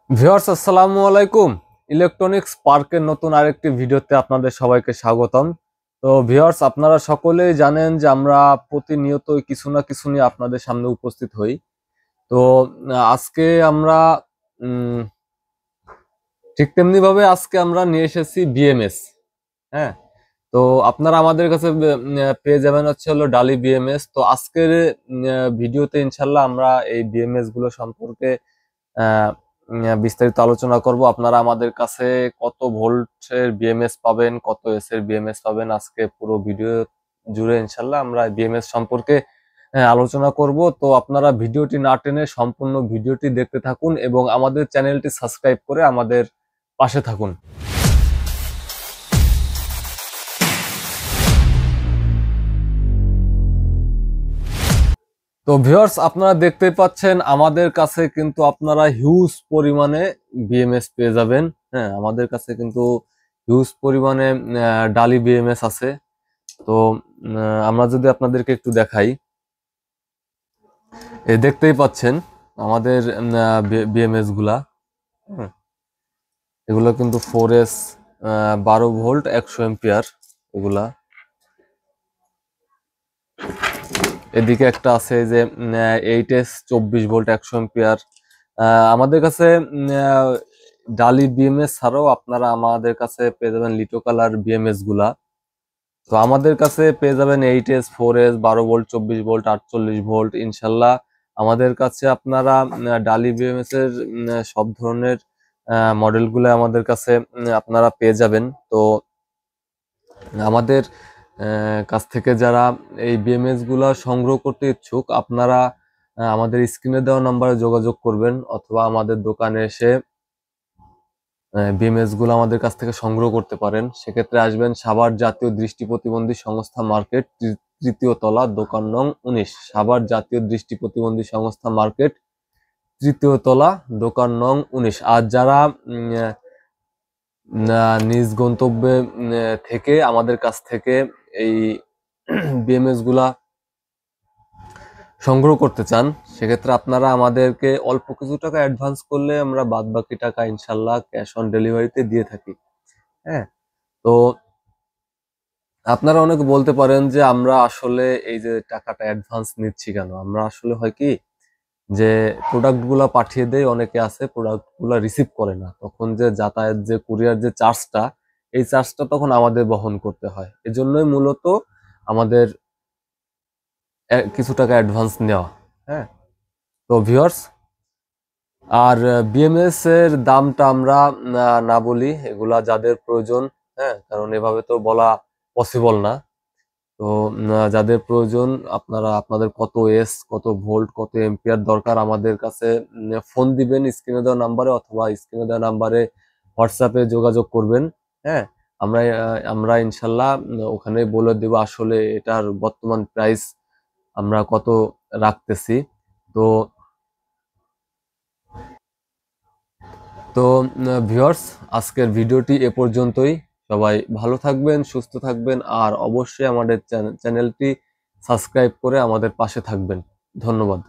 Viewers আসসালামু আলাইকুম। Electronics পার্কের নতুন আরেকটি ভিডিওতে আপনাদের সবাইকে স্বাগতম। তো ভিউয়ার্স, আপনারা সকলেই জানেন যে আমরা প্রতিনিয়তই কিছু না কিছু নিয়ে আপনাদের সামনে উপস্থিত হই। তো আজকে আমরা উম, ঠিক তেমনি ভাবে আজকে আমরা নিয়ে এসেছি বিএমএস। হ্যাঁ, তো আপনারা আমাদের কাছে পেয়ে যাবেন হচ্ছে হলো ডালি বিএমএস। তো আজকের ভিডিওতে ইনশাল্লাহ আমরা এই বিএমএস গুলো সম্পর্কে আহ, বিস্তারিত আলোচনা করব। আপনারা আমাদের কাছে কত ভোল্টের বিএমএস পাবেন, কত এস এর বিএমএস পাবেন, আজকে পুরো ভিডিও জুড়ে ইনশাল্লাহ আমরা বিএমএস সম্পর্কে আলোচনা করব। তো আপনারা ভিডিওটি না টেনে সম্পূর্ণ ভিডিওটি দেখতে থাকুন এবং আমাদের চ্যানেলটি সাবস্ক্রাইব করে আমাদের পাশে থাকুন। তো ভিউয়ার্স, আপনারা দেখতে পাচ্ছেন আমাদের কাছে কিন্তু আপনারা হিউজ পরিমাণে বিএমএস পেয়ে যাবেন। হ্যাঁ, আমাদের কাছে কিন্তু হিউজ পরিমাণে ডালি বিএমএস আছে। তো আমরা যদি আপনাদেরকে একটু দেখাই, দেখতেই পাচ্ছেন আমাদের বিএমএস গুলা। হুম, এগুলো কিন্তু 4S 12 ভোল্ট 100 এম্পিয়ার এগুলা। এদিকে একটা আছে যে 8S 24 ভোল্ট 100 এম্পিয়ার। আমাদের কাছে ডালি বিএমএস ছাড়াও আপনারা আমাদের কাছে পেয়ে যাবেন লিটো কালার বিএমএস গুলা। তো আমাদের কাছে পেয়ে যাবেন 8S 4S 12 volt 24 volt 48 volt ইনশাল্লাহ। আমাদের কাছে আপনারা ডালি বিএমএস এর সব ধরনের মডেল গুলো আমাদের কাছে আপনারা পেয়ে যাবেন। তো আমাদের কাছ থেকে যারা এই বিএমএস গুলা সংগ্রহ করতে ইচ্ছুক, আপনারা আমাদের স্ক্রিনে দেওয়া নাম্বারে যোগাযোগ করবেন অথবা আমাদের দোকানে এসে বিএমএস গুলো আমাদের কাছ থেকে সংগ্রহ করতে পারেন। সেক্ষেত্রে আসবেন সাভার জাতীয় দৃষ্টি প্রতিবন্ধী সংস্থা মার্কেট, তৃতীয় তলা, দোকান নং 19। সাভার জাতীয় দৃষ্টি প্রতিবন্ধী সংস্থা মার্কেট, তৃতীয় তলা, দোকান নং 19। আর যারা নিজ গন্তব্যে থেকে আমাদের কাছ থেকে এই বিএমএস গুলা সংগ্রহ করতে চান, সেক্ষেত্রে আপনারা আমাদেরকে অল্প কিছু টাকা অ্যাডভান্স করলে আমরা বাদ বাকি টাকা ইনশাল্লাহ ক্যাশ অন ডেলিভারিতে দিয়ে থাকি। হ্যাঁ, তো আপনারা অনেকে বলতে পারেন যে আমরা আসলে এই যে টাকাটা অ্যাডভান্স নিচ্ছি কেন। আমরা আসলে হয় কি যে প্রোডাক্ট গুলা পাঠিয়ে দেয়, অনেকে আছে প্রোডাক্ট গুলা রিসিভ করে না, তখন যে যাতায়াত যে কুরিয়ার যে চার্জটা, এই চার্জটা তখন আমাদের বহন করতে হয়। এজন্যই মূলত আমাদের কিছু টাকা অ্যাডভান্স নেওয়া। হ্যাঁ, তো ভিউয়ার্স, আর বিএমএস এর দামটা আমরা না বলি, এগুলা যাদের প্রয়োজন, হ্যাঁ, কারণ এভাবে তো বলা পসিবল না। তো যাদের প্রয়োজন, আপনারা আপনাদের কত এস, কত ভোল্ট, কত এম্পিয়ার দরকার, আমাদের কাছে ফোন দিবেন স্ক্রিনে দেওয়া নাম্বারে অথবা স্ক্রিনে দেওয়া নাম্বারে হোয়াটসঅ্যাপে যোগাযোগ করবেন। হ্যাঁ, আমরা ইনশাল্লাহ ওখানে বলে দেব আসলে এটার বর্তমান প্রাইস আমরা কত রাখতেছি। তো তো ভিউয়ার্স, আজকের ভিডিওটি এ পর্যন্তই। সবাই ভালো থাকবেন, সুস্থ থাকবেন, আর অবশ্যই আমাদের চ্যানেলটি সাবস্ক্রাইব করে আমাদের পাশে থাকবেন। ধন্যবাদ।